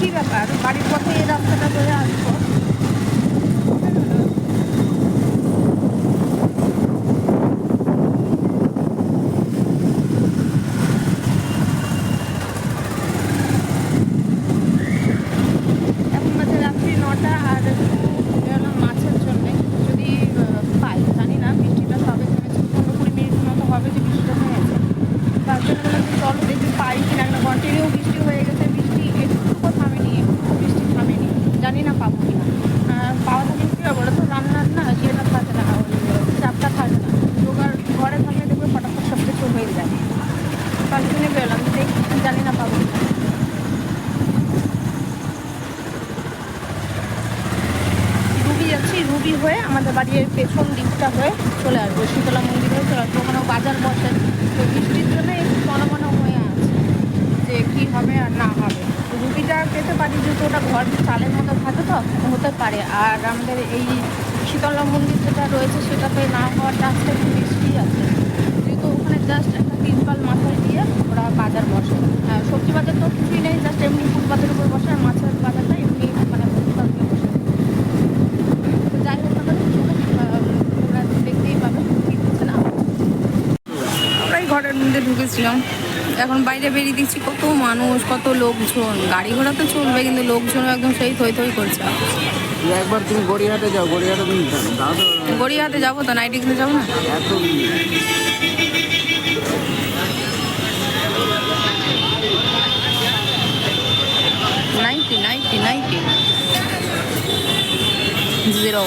কী ব্যাপার, বাড়ির পথে এই রাস্তাটা ধরে আসবো। এখন বাজে রাত্রি 9টা, আর একটু বেরোলাম মাছের জন্যে। যদি পাই জানি না, বৃষ্টিটা সবে থেমেছে, 15-20 মিনিট মতো হবে যে বৃষ্টিটা থেমেছে। তার জন্য বললাম যে চলো দেখি পাই কিনা, একটা কন্টিনিউ বৃষ্টি হয়ে গেছে, বৃষ্টি একটুকু থামেনি, একটুকু বৃষ্টি থামেনি, জানি না পাবো কিনা। পাওয়া থাকলে কী হবে বলো তো, রান্নার না ইয়েটা থাকে না, ওই চাপটা থাকে না। জোগাড় ঘরে থাকলে দেখবে ফটাফট সব কিছু হয়ে যায়। তার জন্যই বেরোলাম, দেখি জানি না পাবো কিনা। রুবি যাচ্ছি, রুবি হয়ে আমাদের বাড়ির পেছন দিকটা হয়ে চলে আসবো, শীতলা মন্দির হয়ে চলে আসবো। ওখানেও বাজার বসে, তো বৃষ্টির জন্য একটু মনে হয়ে আছে যে কী হবে আর না হবে। রুবিটা পেতে পারি যেহেতু ওটা ঘর চালের মতো থাকে, তো হতে পারে। আর আমাদের এই শীতলা মন্দির যেটা রয়েছে সেটাতে না হওয়ার চান্সটা একটু বেশি আছে, যেহেতু ওখানে জাস্ট একটা তিরপাল মাথায় দিয়ে ওরা বাজার বসে। সবজি বাজার তো কিছুই নেই, জাস্ট এমনি ফুটপাতের উপর বসে, আর মাছের বাজারটা এমনি মানে ফুটপাত দিয়ে বসে। তো যাই হোক না কেন, ওরা দেখতেই পাবে কী হচ্ছে না। আমরাই ঘরের মধ্যে ঢুকেছিলাম, এখন বাইরে বেরিয়ে দিচ্ছি, কত মানুষ, কত লোকজন। গাড়ি ঘোড়া তো চলবে, কিন্তু লোকজন একদম সেই থই থই করছে। একবার তুমি গড়িয়াহাটে যাও, গড়িয়াহাটে তুমি গড়িয়াহাটে যাবো তো, নাইটি কিনে যাবো না? এত 90 0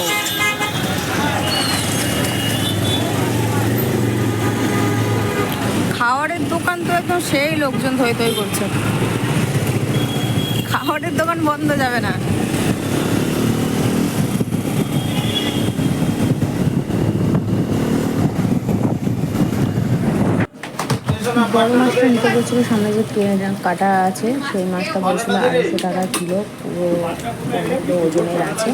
খাওয়ারের দোকান তো একদম সেই লোকজন থই থই করছে, খাওয়ারের দোকান বন্ধ যাবে না। বড় মাছটা নিতে বলছিল, সামনে যে কাটা আছে সেই মাছটা বলছিল 250 টাকা কিলো, পুরো ওজনের আছে।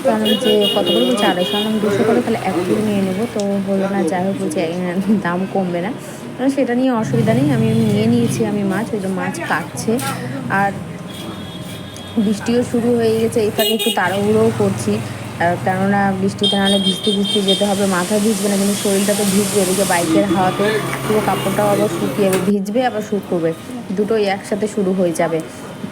তো আমি যে কত করে বলছি 250, আমি 200 করে তাহলে 1 কিলো নিয়ে নেবো। তো হলো না, যাই হোক বলছি দাম কমবে না, সেটা নিয়ে অসুবিধা নেই। আমি নিয়ে নিয়েছি আমি মাছ, ওই যে মাছ কাটছে। আর বৃষ্টিও শুরু হয়ে গেছে, এই ফাঁকে একটু তাড়াহুড়োও করছি, কেননা বৃষ্টিতে নাহলে ভিজতে ভিজতে যেতে হবে। মাথা ভিজবে না কিন্তু শরীরটা তো ভিজবে, এদিকে বাইকের হাওয়াতে পুরো কাপড়টাও আবার শুকিয়ে ভিজবে আবার শুকোবে, দুটোই একসাথে শুরু হয়ে যাবে।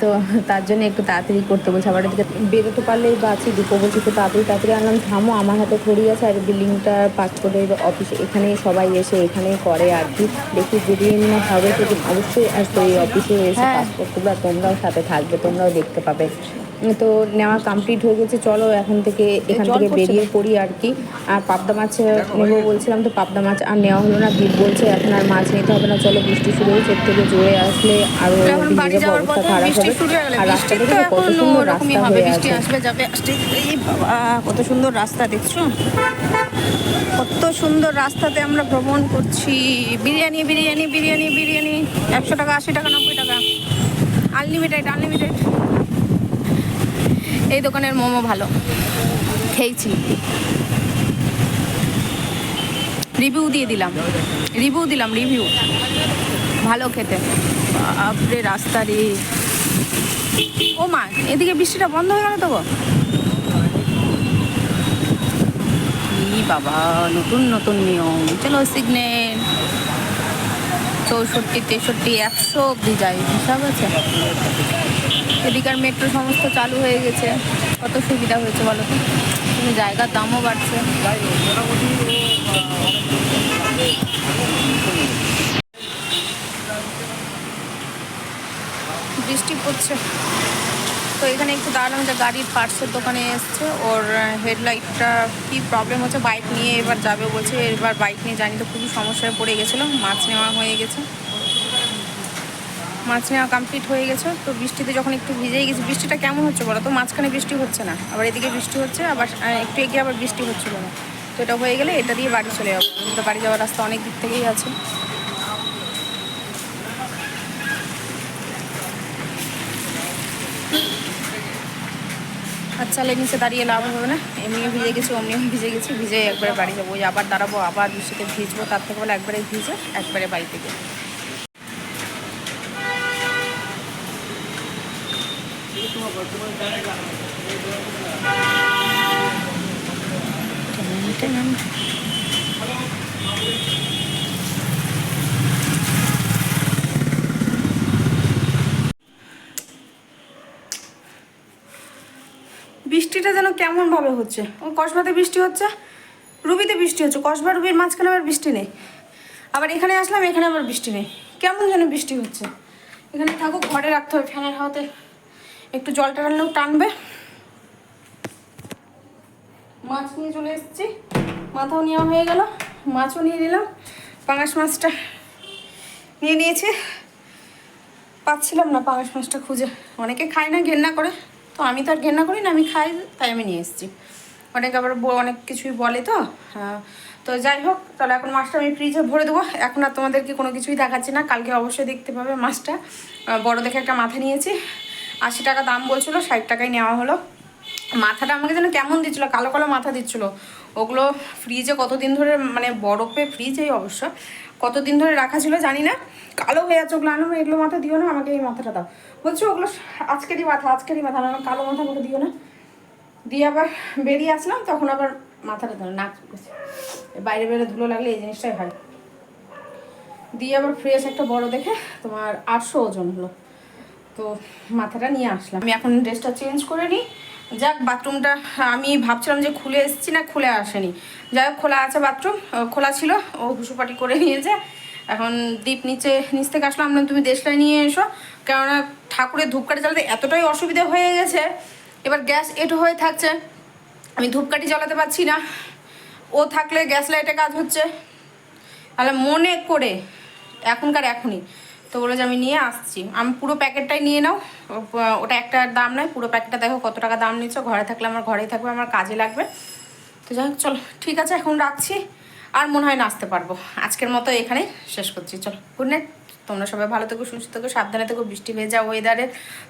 তো তার জন্য একটু তাড়াতাড়ি করতে বলছে। আবার এদিকে বেরোতে পারলেই বাঁচি, দুটো বলছি তো তাড়াতাড়ি আনলাম। থামো, আমার হাতে থড়ি আছে। আর বিল্ডিংটা পাসপোর্টের অফিস, এখানেই সবাই এসে এখানেই করে আর কি। দেখি যেদিন হবে সেদিন অবশ্যই আসবে এই অফিসে এসে পাসপোর্ট তুলে, তোমরাও সাথে থাকবে, তোমরাও দেখতে পাবে। তো নেওয়া কমপ্লিট হয়ে গেছে, চলো এখান থেকে বেরিয়ে পড়ি আর কি। আর পাবদা মাছ নেবো বলছিলাম, তো পাবদা মাছ আর নেওয়া হলো না। দীপ বলছে এখন আর মাছ নিতে হবে না, চলো বৃষ্টি শুরু হয়েছে, এর থেকে জোরে আসলে আরও ভিজে যাবো, অবস্থা খারাপ হবে। আর রাস্তা দেখে কত সুন্দর রাস্তা হয়ে আছে, আসবে যাবে আসতে। এই বাবা, কত সুন্দর রাস্তা দেখছো, কত সুন্দর রাস্তাতে আমরা ভ্রমণ করছি। বিরিয়ানি বিরিয়ানি বিরিয়ানি বিরিয়ানি 100 টাকা, 80 টাকা, 90 টাকা, আনলিমিটেড আনলিমিটেড। এই দোকানের মোমো ভালো, খেয়েছি, রিভিউ দিলাম রিভিউ, ভালো খেতে। বাপরে রাস্তা রে, ও মা, এদিকে বৃষ্টিটা বন্ধ হয়ে গেল তো গো। বাবা, নতুন নতুন নিয়ম, চলো সিগন্যাল 64, 63, 100 অব্দি যায়, হিসাব আছে। এদিকার মেট্রো সমস্ত চালু হয়ে গেছে, কত সুবিধা হয়েছে বলো তো, কিন্তু জায়গার দামও বাড়ছে। বৃষ্টি পড়ছে, তো এখানে একটু দাঁড়ালাম, যে গাড়ির পার্টসের দোকানে এসছে, ওর হেডলাইটটা কি প্রবলেম হচ্ছে, বাইক নিয়ে এবার যাবে বলছে। এবার বাইক নিয়ে জানি তো খুবই সমস্যায় পড়ে গেছিলো। মাছ নেওয়া হয়ে গেছে, মাছ নেওয়া কমপ্লিট হয়ে গেছে। তো বৃষ্টিতে যখন একটু ভিজেই গেছে, বৃষ্টিটা কেমন হচ্ছে বলো তো, মাঝখানে বৃষ্টি হচ্ছে না, আবার এদিকে বৃষ্টি হচ্ছে, আবার একটু এগিয়ে আবার বৃষ্টি হচ্ছিল না। তো এটা হয়ে গেলে এটা দিয়ে বাড়ি চলে যাবো, তো বাড়ি যাওয়ার রাস্তা অনেক দিক থেকেই আছে। আচ্ছা, নিচে দাঁড়িয়ে লাভ হবে না, এমনিও ভিজে গেছি, অমনিও ভিজে গেছি, ভিজে একবারে বাড়ি যাবো। ওই আবার দাঁড়াবো, আবার বৃষ্টিতে ভিজবো, তার থেকে বলে একবারে ভিজে একবারে বাড়ি থেকে। বৃষ্টিটা যেন কেমন ভাবে হচ্ছে, ও কসবাতে বৃষ্টি হচ্ছে, রুবিতে বৃষ্টি হচ্ছে, কসবা রুবির মাঝখানে আবার বৃষ্টি নেই, আবার এখানে আসলাম এখানে আবার বৃষ্টি নেই, কেমন যেন বৃষ্টি হচ্ছে। এখানে থাকুক, ঘরে রাখতে হবে, ফ্যানের হাওয়াতে একটু জলটা টানলেও টানবে। মাছ নিয়ে চলে এসেছি, মাথাও নেওয়া হয়ে গেল, মাছও নিয়ে নিলাম, পাঙাশ মাছটা নিয়ে নিয়েছি। পাচ্ছিলাম না পাঙাশ মাছটা খুঁজে, অনেকে খায় না, ঘেন্না করে, তো আমি তো আর ঘেন্না করি না, আমি খাই, তাই আমি নিয়ে এসেছি। অনেকে আবার অনেক কিছুই বলে, তো তো যাই হোক, তাহলে এখন মাছটা আমি ফ্রিজে ভরে দেবো। এখন আর তোমাদেরকে কোনো কিছুই দেখাচ্ছি না, কালকে অবশ্যই দেখতে পাবে মাছটা। বড় দেখে একটা মাথা নিয়েছি, 80 টাকা দাম বলছিলো, 60 টাকায় নেওয়া হলো। মাথাটা আমাকে যেন কেমন দিচ্ছিলো, কালো কালো মাথা দিচ্ছিলো। ওগুলো ফ্রিজে কতদিন ধরে, মানে বরফে ফ্রিজেই অবশ্য কতদিন ধরে রাখা ছিল জানি না, কালো হয়ে আছে। ওগুলো আনো, এগুলো মাথা দিও না, আমাকে এই মাথাটা দাও বলছো। ওগুলো আজকেরই মাথা, আমার কালো মাথা আমাকে দিও না। দিয়ে আবার বেরিয়ে আসলাম, তখন আবার মাথাটা ধরে নাক চুকেছে, বাইরে বেরো ধুলো লাগলে এই জিনিসটাই হয়। দিয়ে আবার ফ্রেশ একটা বড় দেখে তোমার 800 ওজন হলো, তো মাথাটা নিয়ে আসলাম। আমি এখন ড্রেসটা চেঞ্জ করে নিই। যাক, বাথরুমটা আমি ভাবছিলাম যে খুলে এসেছি না, খুলে আসেনি, যাই হোক খোলা আছে, বাথরুম খোলা ছিল, ও হুসুপাটি করে নিয়েছে। এখন নিচ থেকে আসলাম, তুমি দেশলাই নিয়ে এসো, কেননা ঠাকুরের ধূপকাঠি জ্বালাতে এতটাই অসুবিধা হয়ে গেছে। এবার গ্যাস এঁটো হয়ে থাকছে, আমি ধূপকাঠি জ্বালাতে পারছি না, ও থাকলে গ্যাস লাইটে কাজ হচ্ছে, তাহলে মনে করে এখনই তো বলে যে আমি নিয়ে আসছি। আমি পুরো প্যাকেটটাই নিয়ে নাও, ওটা একটা দাম নয়, পুরো প্যাকেটটা দেখো কত টাকা দাম নিচ্ছ, ঘরে থাকলে আমার ঘরেই থাকবে, আমার কাজে লাগবে। তো যাই হোক, চলো ঠিক আছে, এখন রাখছি, আর মনে হয় না আসতে পারবো। আজকের মতো এখানে শেষ করছি, চলো গুড নাইট। তোমরা সবাই ভালো থেকো, সুস্থ থেকো, সাবধানে থেকো। বৃষ্টি ভেজা ওয়েদারে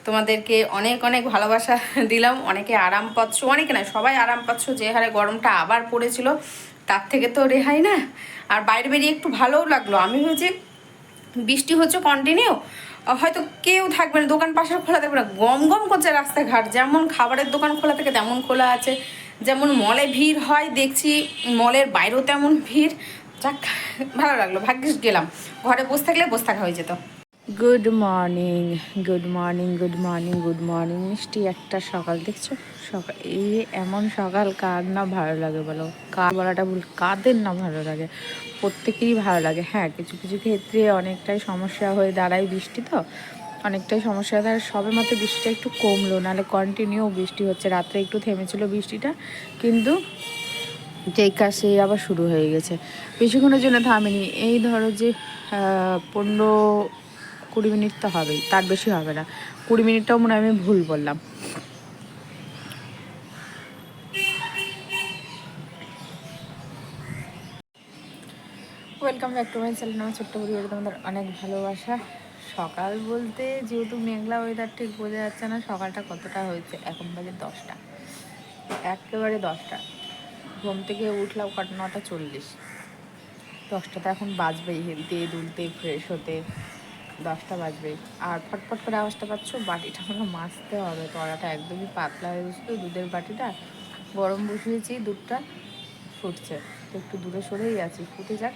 তোমাদেরকে অনেক অনেক ভালোবাসা দিলাম। অনেকে আরাম পাচ্ছ, অনেকে না, সবাই আরাম পাচ্ছ। যে হারে গরমটা আবার পড়েছিল, তার থেকে তো রেহাই না। আর বাইরে বেরিয়ে একটু ভালোও লাগলো। আমি ভেবেছি বৃষ্টি হচ্ছে কন্টিনিউ, হয়তো কেউ থাকবে না, দোকান পাশে খোলা থাকবে না, গম গম করছে রাস্তাঘাট, যেমন খাবারের দোকান খোলা থাকে তেমন খোলা আছে, যেমন মলে ভিড় হয় দেখছি, মলের বাইরেও তেমন ভিড়। যাক, ভালো লাগলো, ভাগ্যিস গেলাম, ঘরে বসে থাকলে বসে থাকা হয়ে যেত। Good morning, good morning, good morning, good morning. মিষ্টি একটা সকাল দেখছো, সকাল এই এমন সকাল কার না ভালো লাগে বলো? কার বলাটা ভুল, কাদের না ভালো লাগে? প্রত্যেকেই ভালো লাগে। হ্যাঁ, কিছু কিছু ক্ষেত্রে অনেকটাই সমস্যা হয়ে দাঁড়ায়, বৃষ্টি তো অনেকটাই সমস্যা হয়ে দাঁড়ায়। সবে মাত্র বৃষ্টিটা একটু কমলো, নাহলে কন্টিনিউ বৃষ্টি হচ্ছে। রাত্রে একটু থেমেছিল বৃষ্টিটা, কিন্তু যেই কাজ সেই আবার শুরু হয়ে গেছে। বেশিক্ষণের জন্য থামেনি, এই ধরো যে 15-20 মিনিট তো হবেই, তার বেশি হবে না। 20 মিনিটটাও মনে হয় আমি ভুল বললাম। Welcome back to my channel. আমার ছোট্ট পরিবারে তোমাদের অনেক ভালোবাসা। সকাল বলতে যেহেতু মেঘলা ওয়েদার, ঠিক বোঝা যাচ্ছে না সকালটা কতটা হয়েছে। এখন বাজে 10টা, একেবারে 10টা। ঘুম থেকে উঠলাম 9:40, 10টা তো এখন বাজবেই, হেলতে দুলতে ফ্রেশ হতে 10টা বাজবেই। আর ফটফট করে আওয়াজটা পাচ্ছ, বাটিটা আমাকে মাজতে হবে। কড়াটা একদমই পাতলা হয়ে গেছিলো, দুধের বাটিটা গরম বসিয়েছি, দুধটা ফুটছে, তো একটু দূরে সরেই আছি, ফুটে যাক,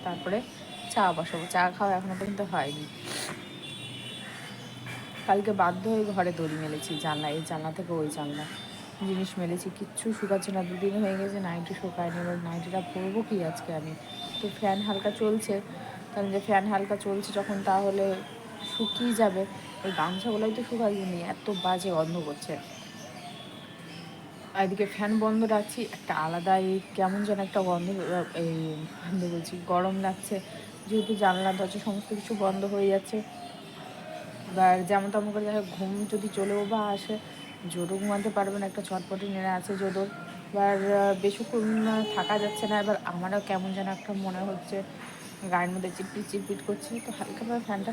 তারপরে চা বসাবো। চা খাওয়া এখনো পর্যন্ত হয়নি। কালকে বাধ্য হয়ে ঘরে দড়ি মেলেছি, জানলা, এই জানলা থেকে ওই জানলা জিনিস মেলেছি, কিচ্ছু শুকাচ্ছে না। 2 দিন হয়ে গেছে নাইটি শুকায়নি। এবার নাইটিটা পরবো কি আজকে আমি? তো ফ্যান হালকা চলছে, কারণ যে ফ্যান হালকা চলছে যখন, তাহলে শুকিয়ে যাবে। ওই গামছাগুলোই তো শুকায়নি, এত বাজে গন্ধ করছে। এদিকে ফ্যান বন্ধ রাখছি, একটা আলাদাই কেমন যেন একটা গন্ধ, এই গন্ধ বলছি, গরম লাগছে, যেহেতু জানলা দরজা সমস্ত কিছু বন্ধ হয়ে যাচ্ছে। এবার যেমন তেমন করে দেখা, ঘুম যদি চলেও বা আসে, জোরও ঘুমাতে পারবে না, একটা চটপটি নেড়ে আছে জোদর। এবার বেশিক্ষণ থাকা যাচ্ছে না। এবার আমারও কেমন যেন একটা মনে হচ্ছে, গায়ের মধ্যে চিটপিট চিটপিট করছে, তো হালকাভাবে ফ্যানটা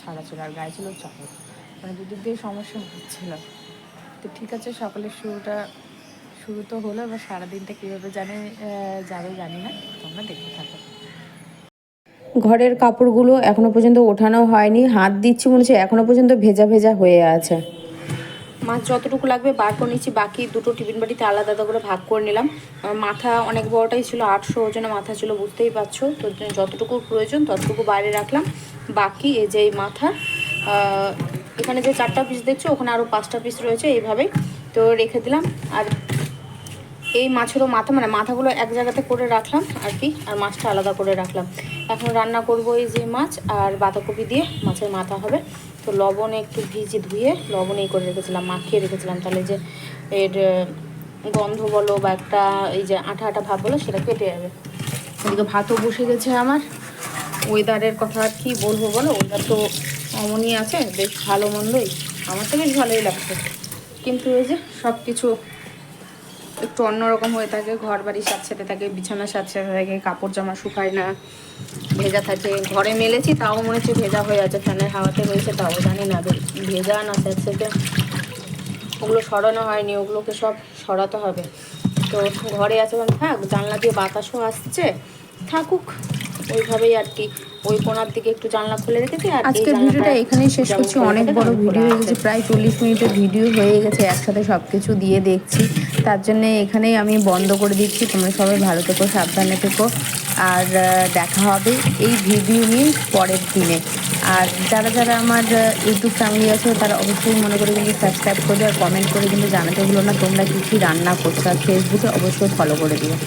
ছাড়া ছিল, আর গায়ে ছিল চাদর, মানে দুদিক দিয়ে সমস্যা হচ্ছিল। তো ঠিক আছে, সকালের শুরু তো হলো। এবার সারাদিনটা কীভাবে যাবে জানি না, তোমরা দেখতে থাকো। ঘরের কাপড়গুলো এখনো পর্যন্ত ওঠানো হয়নি, হাত দিচ্ছি মনে হচ্ছে এখনো পর্যন্ত ভেজা ভেজা হয়ে আছে। মাছ যতটুকু লাগবে বার করে নিচ্ছি, বাকি দুটো টিফিন বাটিতে আলাদা আলাদা করে ভাগ করে নিলাম। মাথা অনেক বড়টাই ছিল, 800 ওজনে মাথা ছিল, বুঝতেই পারছো। তো যতটুকু প্রয়োজন ততটুকু বাইরে রাখলাম। বাকি এই যে এই মাথা, এখানে যে 4টা পিস দেখছো ওখানে আরও 5টা পিস রয়েছে, এইভাবেই তো রেখে দিলাম। আর এই মাছেরও মাথা, মানে মাথাগুলো এক জায়গাতে করে রাখলাম আর কি, আর মাছটা আলাদা করে রাখলাম। এখন রান্না করব এই যে মাছ আর বাঁধাকপি দিয়ে মাছের মাথা হবে। তো লবণে একটু ভিজে ধুয়ে লবণেই করে রেখেছিলাম, মাখিয়ে রেখেছিলাম, তাহলে যে এর গন্ধ বলো বা একটা এই যে আঠা আঠা ভাব বলো সেটা কেটে যাবে। এদিকে ভাতও বসে গেছে আমার। ওয়েদারের কথা আর কী বলবো বলো, ওয়েদার তো অমনই আছে, বেশ ভালো মন্দই, আমার তো বেশ ভালোই লাগছে। কিন্তু এই যে সব কিছু একটু অন্যরকম হয়ে থাকে, ঘর বাড়ি সাথে থাকে, বিছানা সাথে থাকে, কাপড় জামা শুকায় না, ভেজা থাকে। ঘরে মেলেছি তাও মনে হচ্ছে ভেজা হয়ে আছে, ফ্যানের হাওয়াতে রয়েছে তাও জানি না ভেজা না স্যাঁতস্যাঁতে। ওগুলো সরানো হয়নি, ওগুলোকে সব সরাতে হবে। তো ঘরে আছে থাক, জানলা দিয়ে বাতাসও আসছে, থাকুক ওইভাবেই আর কি। ওই কোনার দিকে একটু জানলা খুলে রেখেছি। আর আজকের ভিডিওটা এখানেই শেষ করছি, অনেক বড় ভিডিও হয়ে গেছে, প্রায় 40 মিনিটের ভিডিও হয়ে গেছে, একসাথে সব কিছু দিয়ে দেখছি। তার জন্যে এখানেই আমি বন্ধ করে দিচ্ছি। তোমরা সবাই ভালো থেকো, সাবধানে থেকো, আর দেখা হবে এই ভিডিও নিয়ে পরের দিনে। আর যারা যারা আমার ইউটিউব ফ্যামিলি আছে তারা অবশ্যই মনে করে কিন্তু সাবস্ক্রাইব করে আর কমেন্ট করে কিন্তু জানাতে ভুলো না তোমরা কী কী রান্না করছো। আর ফেসবুকে অবশ্যই ফলো করে দিও।